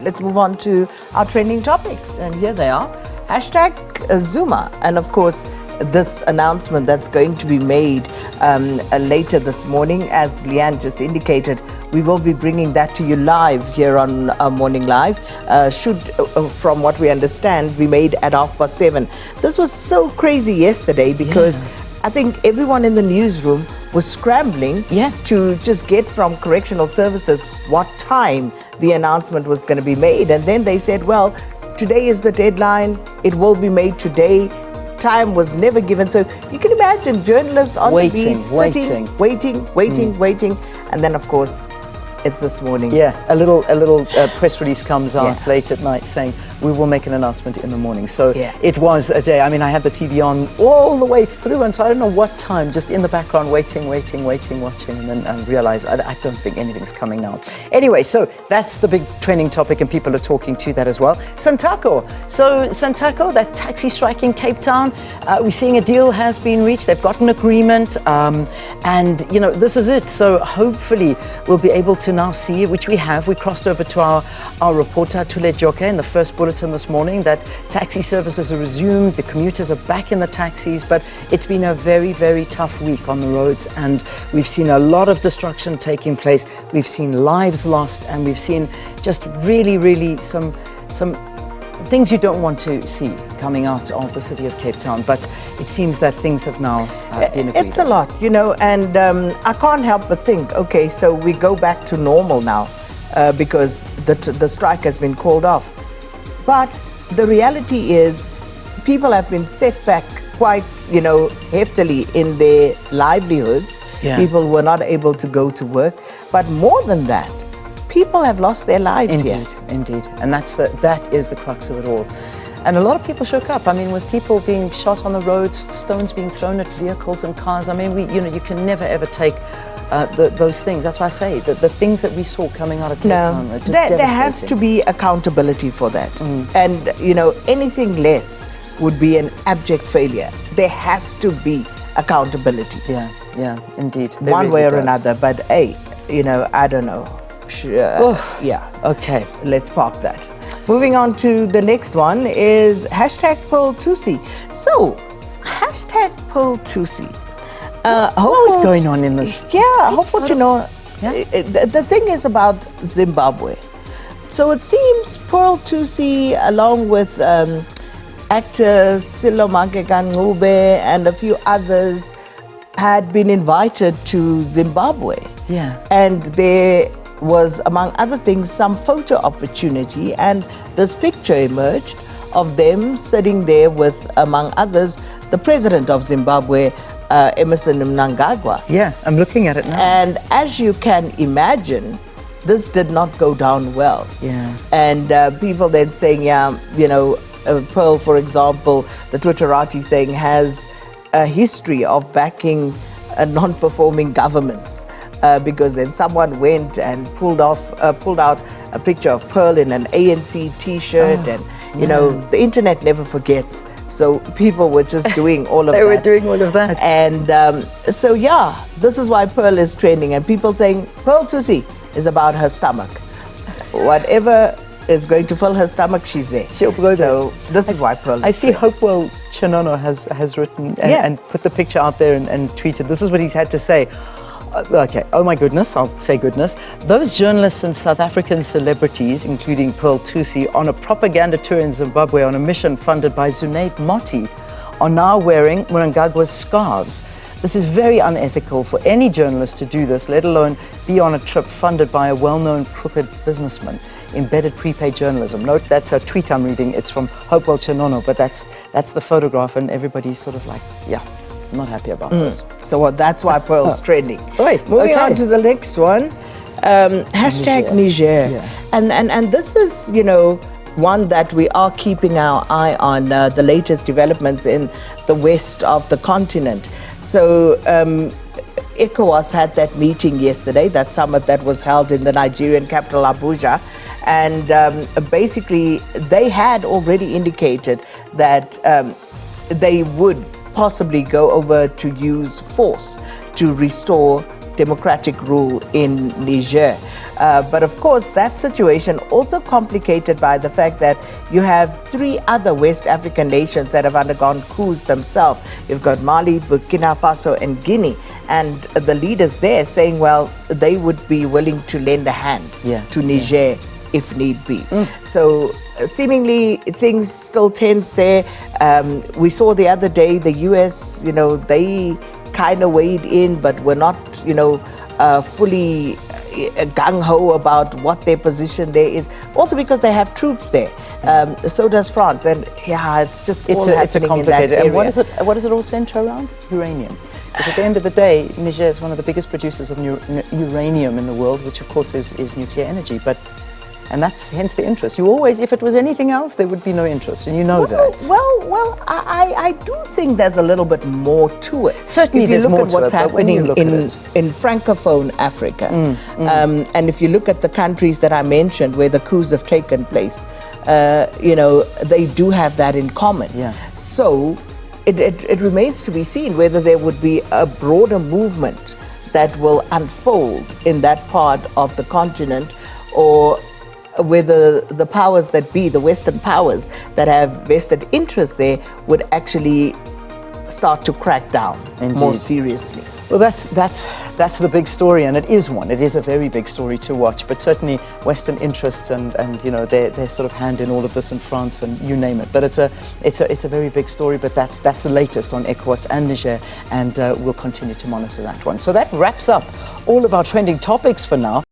let's move on to our trending topics. And here they are. Hashtag Zuma. And of course, this announcement that's going to be made later this morning, as Leanne just indicated, we will be bringing that to you live here on Morning Live. Should, from what we understand, be made at 7:30. This was so crazy yesterday because I think everyone in the newsroom was scrambling to just get from correctional services what time the announcement was going to be made. And then they said, well, today is the deadline. It will be made today. Time was never given. So you can imagine journalists on the beat sitting, waiting. And then, of course, it's this morning. Yeah, a little press release comes out late at night saying we will make an announcement in the morning. So it was a day. I mean, I had the TV on all the way through, and so I don't know what time, just in the background, waiting, watching, and then I realized I don't think anything's coming now. Anyway, so that's the big trending topic, and people are talking to that as well. Santaco. So Santaco, that taxi strike in Cape Town, we're seeing a deal has been reached. They've got an agreement, and you know, this is it. So hopefully we'll be able to now see, which we have. We crossed over to our reporter Tule Joke in the first bulletin this morning that taxi services are resumed, the commuters are back in the taxis, but it's been a very, very tough week on the roads, and we've seen a lot of destruction taking place. We've seen lives lost, and we've seen just really some things you don't want to see coming out of the city of Cape Town, but it seems that things have now been agreed. It's a lot, you know, and I can't help but think, okay, so we go back to normal now because the strike has been called off. But the reality is people have been set back quite, you know, heftily in their livelihoods. People were not able to go to work. But more than that, people have lost their lives here. Indeed. And that is the crux of it all. And a lot of people shook up. I mean, with people being shot on the roads, stones being thrown at vehicles and cars. I mean, you can never ever take those things. That's why I say that the things that we saw coming out of Cape Town are just devastating. There has to be accountability for that. And, you know, anything less would be an abject failure. There has to be accountability. Yeah, indeed. One way or another. But, hey, you know, I don't know. Okay. Let's park that. Moving on to the next one is hashtag Pearl Tusi. So, hashtag Pearl Tusi. What is going on in this? Hopefully, you know, the thing is about Zimbabwe. So it seems Pearl Tusi, along with actors Silo Magegangube and a few others, had been invited to Zimbabwe. And there was, among other things, some photo opportunity, and this picture emerged of them sitting there with, among others, the president of Zimbabwe, Emerson Mnangagwa. I'm looking at it now. And as you can imagine, this did not go down well. And people then saying, you know, Pearl, for example, the Twitterati saying, has a history of backing non-performing governments. Because then someone went and pulled out a picture of Pearl in an ANC T-shirt, and you know, the internet never forgets. So people were just doing all of that. They were doing all of that. And so this is why Pearl is trending, and people saying Pearl Tusi is about her stomach. Whatever is going to fill her stomach, she's there. She'll go so there. This is why Pearl. I see Hopewell Chinono has written and put the picture out there and tweeted. This is what he's had to say. Okay, oh my goodness, I'll say goodness. Those journalists and South African celebrities, including Pearl Tusi, on a propaganda tour in Zimbabwe on a mission funded by Zunaid Moti, are now wearing Mnangagwa's scarves. This is very unethical for any journalist to do this, let alone be on a trip funded by a well-known crooked businessman. Embedded prepaid journalism. Note, that's a tweet I'm reading. It's from Hopewell Chinono, but that's the photograph, and everybody's sort of like, I'm not happy about this. So that's why Pearl's trending. Right, Moving on to the next one, hashtag Niger. And this is, you know, one that we are keeping our eye on, the latest developments in the west of the continent. So ECOWAS had that meeting yesterday, that summit that was held in the Nigerian capital, Abuja. And basically, they had already indicated that they would possibly go over to use force to restore democratic rule in Niger. But of course, that situation also complicated by the fact that you have 3 other West African nations that have undergone coups themselves. You've got Mali, Burkina Faso, and Guinea. And the leaders there saying, well, they would be willing to lend a hand to Niger if need be. So seemingly things still tense there. We saw the other day the US, they kind of weighed in, but were not, fully gung-ho about what their position there is. Also because they have troops there. So does France. And it's just all happening it's a complicated in that area. And what does it all center around? Uranium. Because at the end of the day, Niger is one of the biggest producers of uranium in the world, which of course is nuclear energy. And that's hence the interest. You always, if it was anything else, there would be no interest, and you know that. Well, I do think there's a little bit more to it. Certainly if you there's look more at to what's it, but when you happening look at in Francophone Africa, and if you look at the countries that I mentioned where the coups have taken place, they do have that in common. Yeah. So it remains to be seen whether there would be a broader movement that will unfold in that part of the continent, or whether the powers that be, the Western powers that have vested interest there, would actually start to crack down more seriously. Well, that's the big story, and it is one. It is a very big story to watch. But certainly, Western interests and they're sort of hand in all of this in France and you name it. But it's a very big story. But that's the latest on ECOWAS and Niger, and we'll continue to monitor that one. So that wraps up all of our trending topics for now.